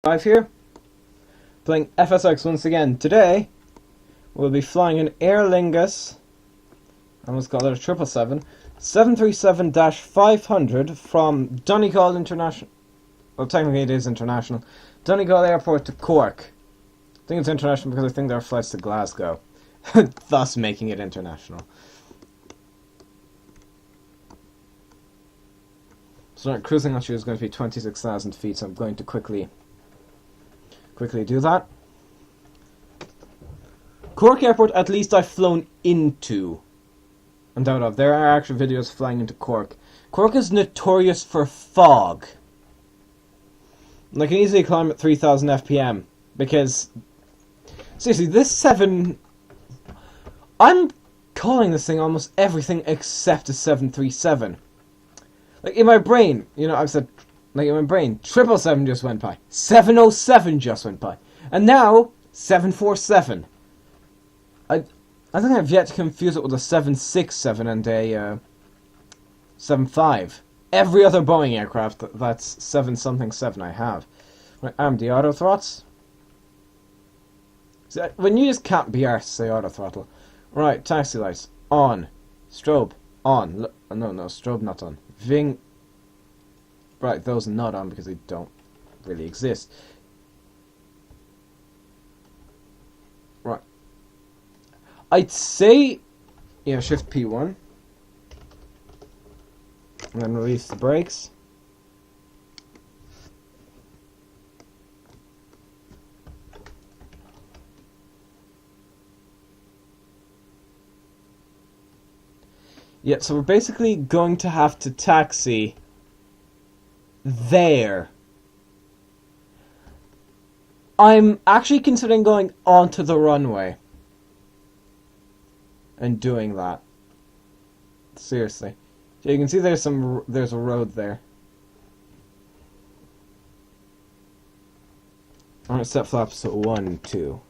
Live here, playing FSX once again. Today, we'll be flying an Aer Lingus, I almost called it a 777, 737-500 from Donegal International, well technically it is international, Donegal Airport to Cork. I think it's international because I think there are flights to Glasgow, thus making it international. So cruising altitude is going to be 26,000 feet, so I'm going to quickly do that. Cork Airport, at least I've flown into. And out of. There are actual videos flying into Cork. Cork is notorious for fog. And I can easily climb at 3,000 FPM. Because, seriously, this 7... I'm calling this thing almost everything except a 737. Like, in my brain, you know, I've said... Like, in my brain, 777 just went by. 707 just went by. And now, 747. I think I've yet to confuse it with a 767 and a 75. Every other Boeing aircraft that's 7-something-7 I have. Right, the auto throttles. When you just can't be arsed, say auto throttle. Right, taxi lights on. Strobe on. No, strobe not on. Ving. Right, those are not on because they don't really exist. Right. I'd say, yeah, shift P1. And then release the brakes. Yeah, so we're basically going to have to taxi there. I'm actually considering going onto the runway and doing that. Seriously. So you can see there's a road there. I'm going to set flaps at 1, 2. You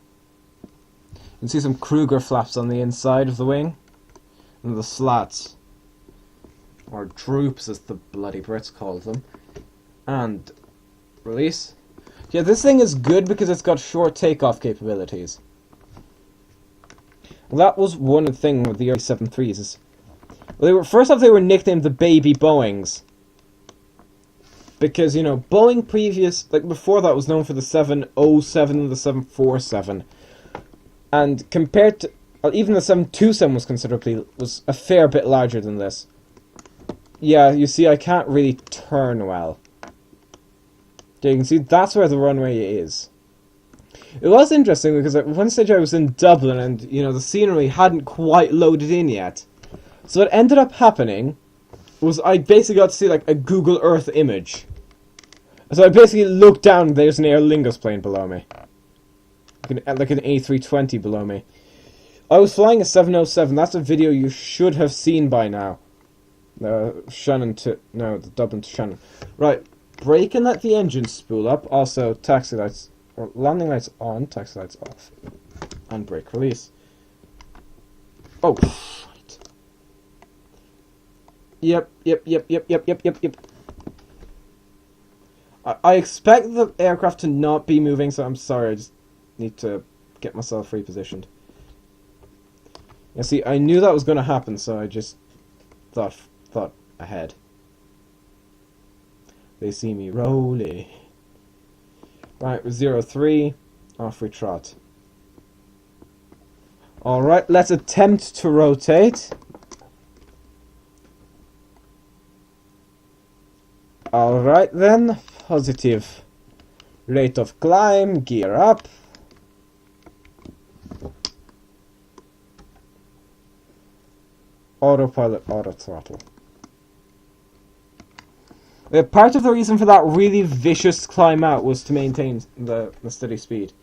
can see some Kruger flaps on the inside of the wing. And the slats. Or droops as the bloody Brits call them. And release. Yeah, this thing is good because it's got short takeoff capabilities. Well, that was one thing with the early 7.3s. Well, first off, they were nicknamed the Baby Boeings. Because, you know, Boeing before that was known for the 707 and the 747. And compared to, even the 727 was a fair bit larger than this. Yeah, you see, I can't really turn well. Yeah, you can see that's where the runway is. It was interesting because at one stage I was in Dublin and, you know, the scenery hadn't quite loaded in yet. So what ended up happening was I basically got to see like a Google Earth image. So I basically looked down and there's an Aer Lingus plane below me. Like an A320 below me. I was flying a 707, that's a video you should have seen by now. The Dublin to Shannon. Right. Brake and let the engine spool up. Also, taxi lights, or landing lights on, taxi lights off. And brake release. Oh, shit. Yep. I expect the aircraft to not be moving, so I'm sorry, I just need to get myself repositioned. You see, I knew that was going to happen, so I just thought ahead. They see me rolling. Right, 03, off we trot. Alright, let's attempt to rotate. Alright then, positive rate of climb, gear up. Autopilot, auto throttle. Part of the reason for that really vicious climb out was to maintain the steady speed.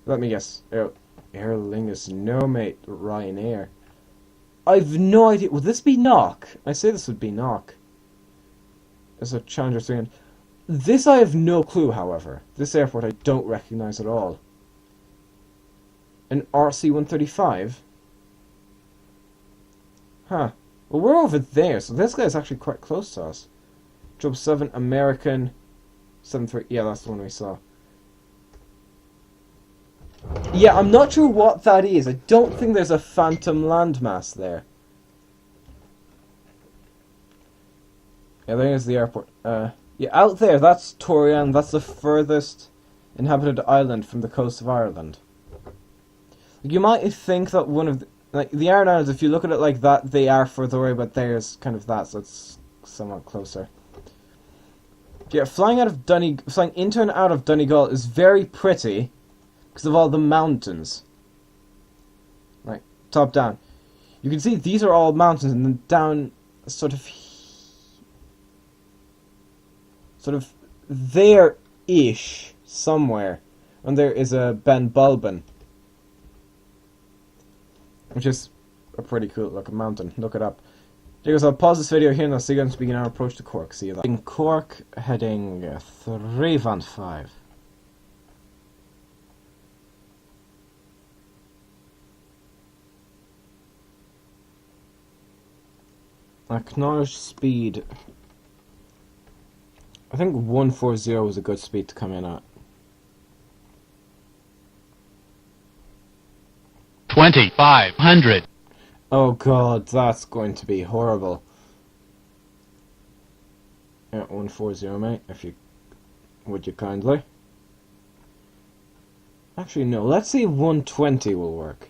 Let me guess. Aer Lingus, no mate, Ryanair. I've no idea. Would this be knock? I say this would be knock. As a Challenger 300. This I have no clue, however. This airport I don't recognise at all. An RC-135? Huh. Well, we're over there, so this guy's actually quite close to us. Job 7, American. 7-3. Yeah, that's the one we saw. Yeah, I'm not sure what that is. I don't think there's a phantom landmass there. Yeah, there's the airport. Yeah, out there, that's Torian. That's the furthest inhabited island from the coast of Ireland. You might think that one of the Iron Islands, if you look at it like that, they are further away, but there's kind of that, so it's somewhat closer. Yeah, flying into and out of Donegal is very pretty because of all the mountains. Like, top down. You can see these are all mountains, and then down sort of there-ish somewhere, and there is a Ben Bulben, which is a pretty cool looking mountain. Look it up. Because I'll pause this video here and I'll see you guys begin our approach to Cork. See you then. In Cork, heading 315. Acknowledged speed. I think 140 was a good speed to come in at. 2,500. Oh god, that's going to be horrible. Yeah, 140, mate, if you would you kindly. Actually, no, let's see if 120 will work.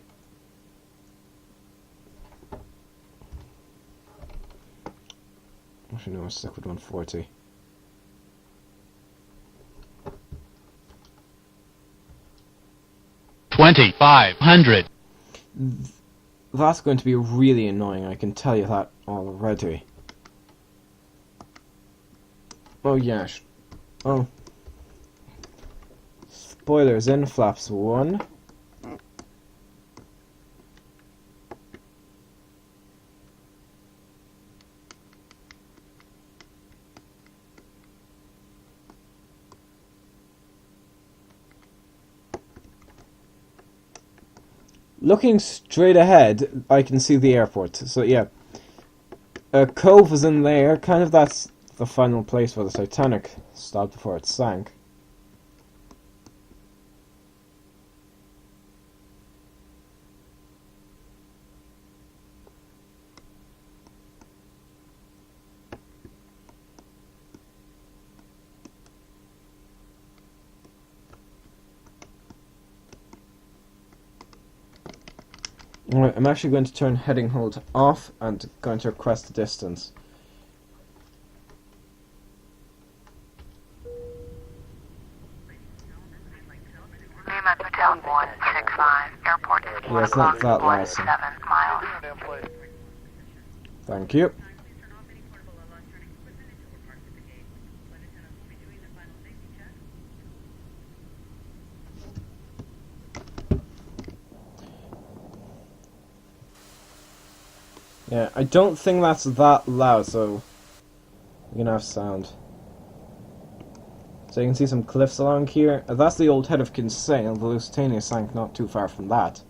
Actually, no, I'll stick with 140. $2,500. That's going to be really annoying, I can tell you that already. Oh, yeah. Oh. Spoilers in, flaps 1. Looking straight ahead, I can see the airport. So yeah, a cove is in there. Kind of that's the final place where the Titanic stopped before it sank. Alright, I'm actually going to turn heading hold off and going to request the distance. Hotel 165, airport is Yeah, it's not that loud. 7 miles. Thank you. Yeah, I don't think that's that loud, so you're gonna have sound. So you can see some cliffs along here. That's the old head of Kinsale. The Lusitania sank not too far from that.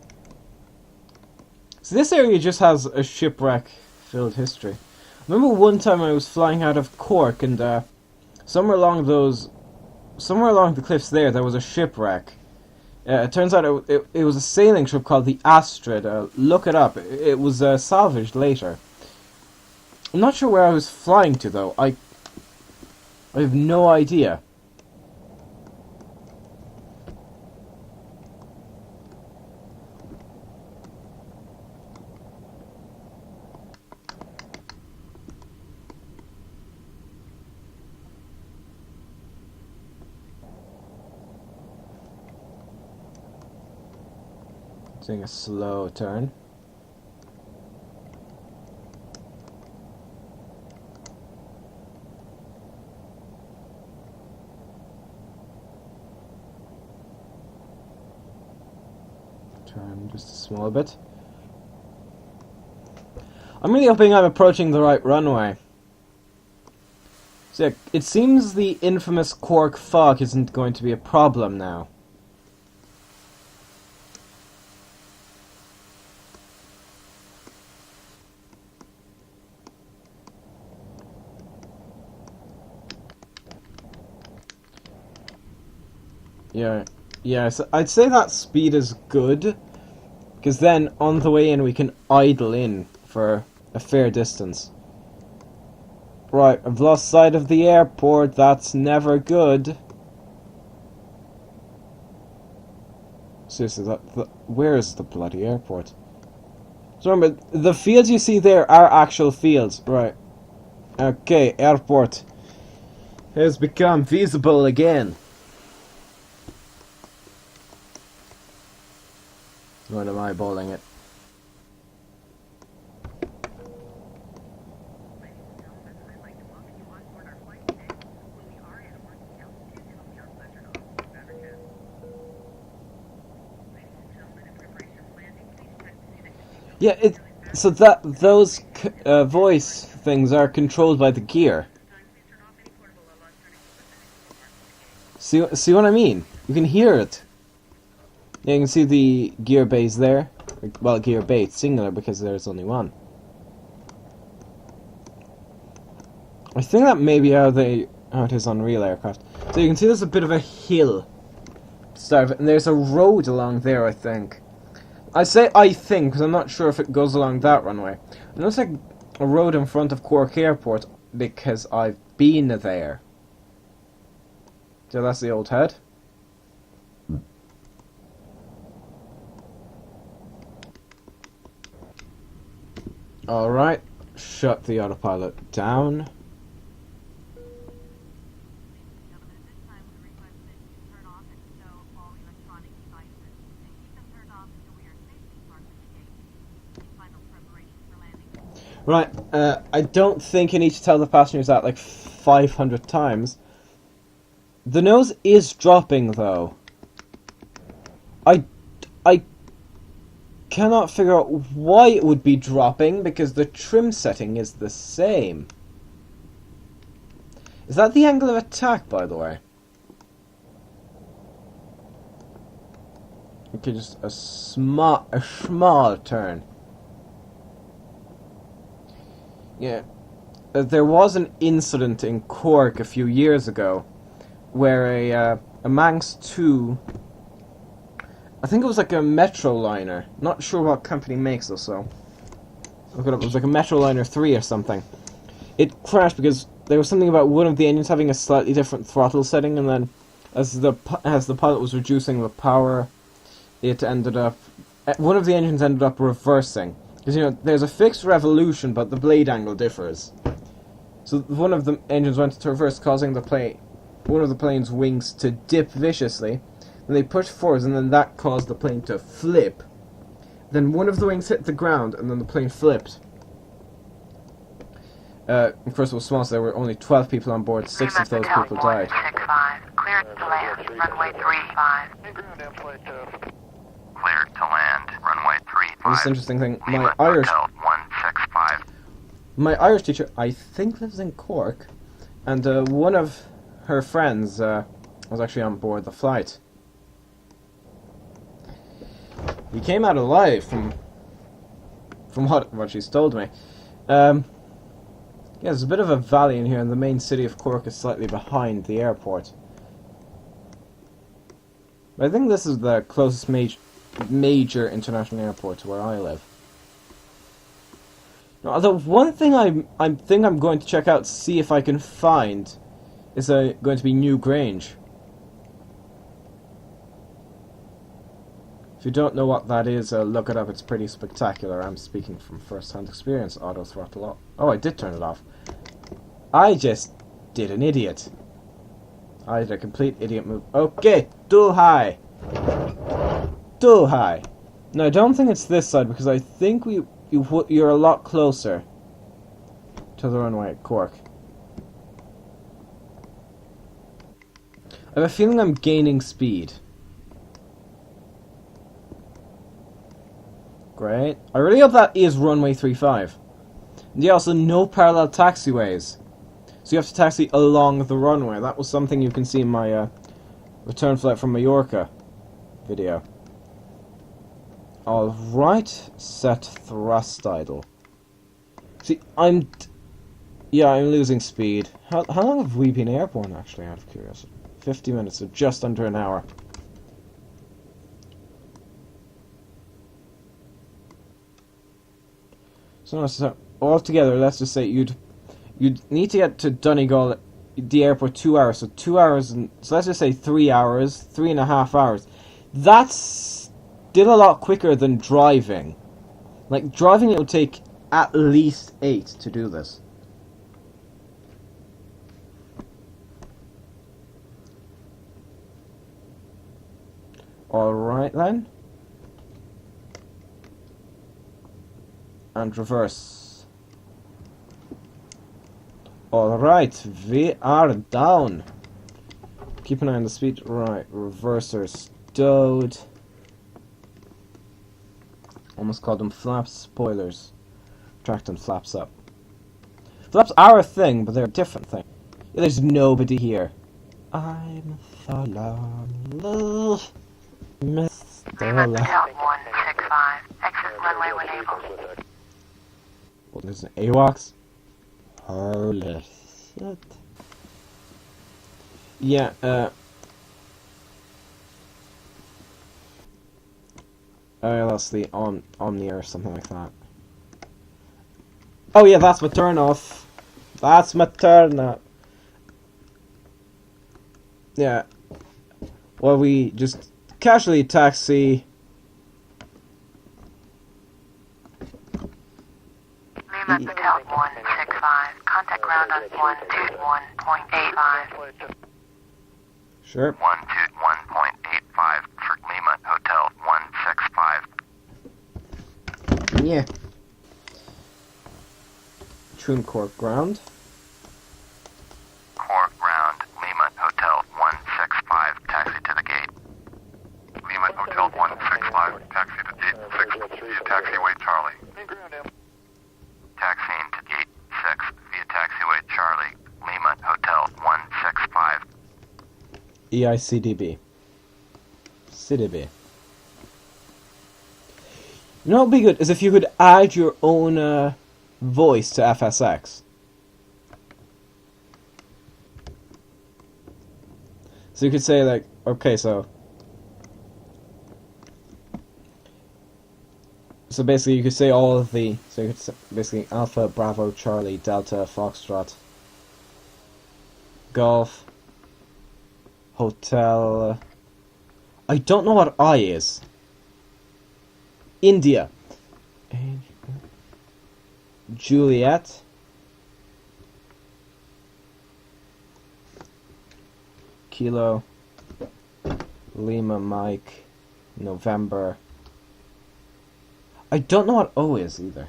So this area just has a shipwreck-filled history. I remember one time I was flying out of Cork, and somewhere along the cliffs there was a shipwreck. It turns out it was a sailing ship called the Astrid. Look it up. It was salvaged later. I'm not sure where I was flying to, though. I have no idea. Doing a slow turn. Turn just a small bit. I'm really hoping I'm approaching the right runway. So it seems the infamous Cork fog isn't going to be a problem now. Yeah, yeah. So I'd say that speed is good, because then on the way in we can idle in for a fair distance. Right, I've lost sight of the airport. That's never good. Seriously, where is the bloody airport? So remember, the fields you see there are actual fields. Right. Okay, airport has become feasible again. What am I eyeballing it? Yeah, so that those voice things are controlled by the gear. See what I mean? You can hear it. Yeah, you can see the gear base there. Well, gear base singular because there's only one. I think that may be how it is on real aircraft. So you can see there's a bit of a hill to start of it, and there's a road along there, I think. I say I think, because I'm not sure if it goes along that runway. It looks like a road in front of Cork Airport, because I've been there. So that's the old head. Alright, shut the autopilot down. Right, I don't think you need to tell the passengers that like 500 times. The nose is dropping though. I cannot figure out why it would be dropping because the trim setting is the same. Is that the angle of attack, by the way? Okay, just a small turn. Yeah, there was an incident in Cork a few years ago where a Manx 2, I think it was like a Metroliner, not sure what company makes it, so look it up, it was like a Metroliner 3 or something. It crashed because there was something about one of the engines having a slightly different throttle setting, and then as the pilot was reducing the power, it ended up, one of the engines ended up reversing. Because, you know, there's a fixed revolution, but the blade angle differs. So one of the engines went to reverse, causing one of the plane's wings to dip viciously. Then they pushed forwards, and then that caused the plane to flip. Then one of the wings hit the ground, and then the plane flipped. Of course, it was small, so there were only 12 people on board. 6 of those people died. 65, cleared to land, runway 35. Cleared to land, runway 35. This is an interesting thing. Lima Hotel 165. My Irish teacher, I think, lives in Cork, and one of her friends was actually on board the flight. He came out alive, from what she's told me. Yeah, there's a bit of a valley in here, and the main city of Cork is slightly behind the airport. But I think this is the closest major international airport to where I live. Now, the one thing I think I'm going to check out to see if I can find is going to be New Grange. If you don't know what that is, look it up. It's pretty spectacular. I'm speaking from first-hand experience. Auto throttle off. Oh, I did turn it off. I just did an idiot. I did a complete idiot move. Okay, too high. Too high. No, I don't think it's this side because I think you're a lot closer to the runway at Cork. I have a feeling I'm gaining speed. Great. I really hope that is runway 35. And yeah, also no parallel taxiways. So you have to taxi along the runway. That was something you can see in my return flight from Mallorca video. Alright, set thrust idle. See, I'm losing speed. How long have we been airborne, actually, out of curiosity? 50 minutes, so just under an hour. So altogether, let's just say you'd need to get to Donegal, the airport, 2 hours. So 2 hours, and so let's just say 3 hours, 3.5 hours. That's still a lot quicker than driving. Like driving, it would take at least 8 to do this. Alright then. And reverse. Alright, we are down. Keep an eye on the speed. Right, reverser stowed. Almost called them flaps. Spoilers. Track them flaps up. Flaps are a thing, but they're a different thing. Yeah, there's nobody here. I'm so lonely. Mr. Lima Hotel 165. Exit runway when able. Well, there's an AWACS. Holy shit. Yeah, I lost the Omni or something like that. Oh yeah, that's my turn off. That's my turn off. Yeah. Well, we just casually taxi. Lima Hotel 165. Contact ground on 121.85. Sure. 121.85 for Lima Hotel 165. Yeah. Tune Cork ground. Cork ground, Lima Hotel 165, taxi to the gate. Lima Hotel 165, taxi to gate 6 via taxiway Charlie. Taxiing to gate 6 via taxiway Charlie, Lima Hotel 165. EICDB. CDB. You know what would be good is if you could add your own voice to FSX. So you could say like, okay, so basically you could say all of the, so you could say basically Alpha, Bravo, Charlie, Delta, Foxtrot, Golf, Hotel, I don't know what I is. India. Juliet. Kilo. Lima, Mike. November. I don't know what O is either.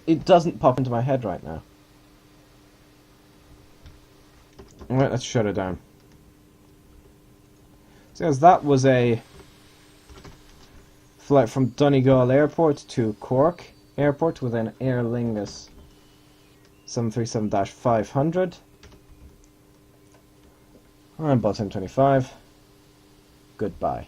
It doesn't pop into my head right now. Alright, let's shut it down. So as that was a flight from Donegal Airport to Cork Airport with an Aer Lingus 737-500. I'm Bottom 25. Goodbye.